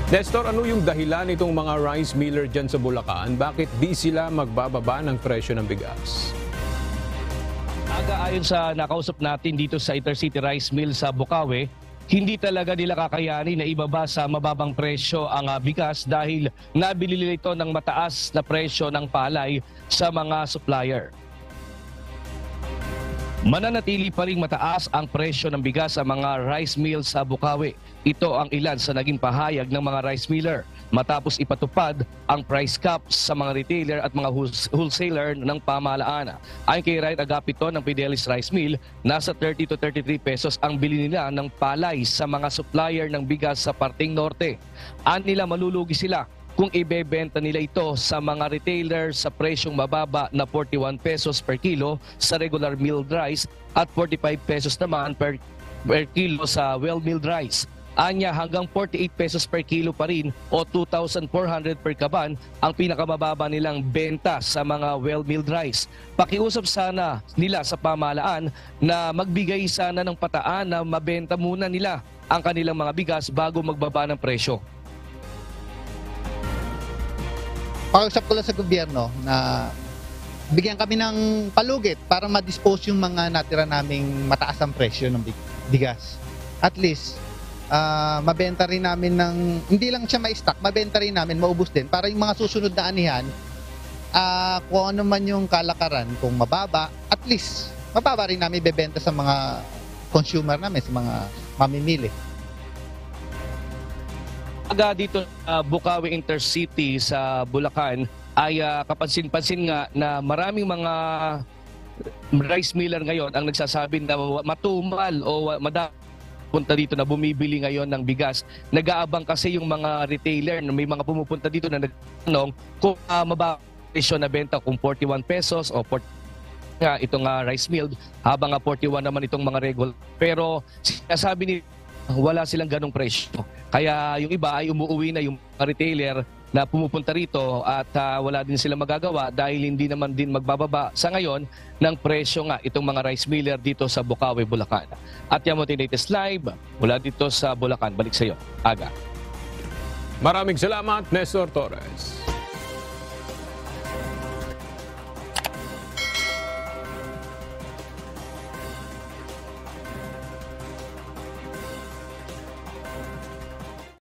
Nestor, ano yung dahilan nitong mga rice miller dyan sa Bulacan? Bakit di sila magbababa ng presyo ng bigas? Ayon sa nakausap natin dito sa Intercity Rice Mill sa Bukawi, hindi talaga nila kakayanin na ibaba sa mababang presyo ang bigas dahil nabili nila ito ng mataas na presyo ng palay sa mga supplier. Mananatili pa ring mataas ang presyo ng bigas sa mga rice mill sa Bukawi. Ito ang ilan sa naging pahayag ng mga rice miller matapos ipatupad ang price cap sa mga retailer at mga wholesaler ng pamahalaan. Ayon kay Ryan Agapito ng Fidelis Rice Mill, nasa 30 to 33 pesos ang bili nila ng palay sa mga supplier ng bigas sa parteng norte. Anila malulugi sila kung ibebenta nila ito sa mga retailer sa presyong mababa na 41 pesos per kilo sa regular milled rice at 45 pesos naman per kilo sa well-milled rice. Anya hanggang 48 pesos per kilo pa rin o 2,400 per kaban ang pinakamababa nilang benta sa mga well-milled rice. Pakiusap sana nila sa pamahalaan na magbigay sana ng pataan na mabenta muna nila ang kanilang mga bigas bago magbaba ng presyo. Pakiusap ko lang sa gobyerno na bigyan kami ng palugit para ma-dispose yung mga natira naming mataas ang presyo ng bigas. At least, mabenta rin namin ng, hindi lang siya ma-stock, mabenta rin namin, maubos din. Para yung mga susunod na anihan, kung ano man yung kalakaran, kung mababa, at least, mababa rin namin bebenta sa mga consumer namin, sa mga mamimili. Dito sa Bukawi Intercity sa Bulacan ay kapansin-pansin nga na maraming mga rice miller ngayon ang nagsasabi na matumal o punta dito na bumibili ngayon ng bigas. Nag-aabang kasi yung mga retailer na may mga pumupunta dito na nagtanong kung mababa presyo na benta kung 41 pesos o 40 nga itong rice mill habang 41 naman itong mga regular. Pero sinasabi ni wala silang ganong presyo. Kaya yung iba ay umuwi na yung retailer na pumupunta rito at wala din sila magagawa dahil hindi naman din magbababa sa ngayon ng presyo nga itong mga rice miller dito sa Bukawi, Bulacan. At yan mo latest live mula dito sa Bulacan. Balik sa iyo, Aga. Maraming salamat, Nestor Torres.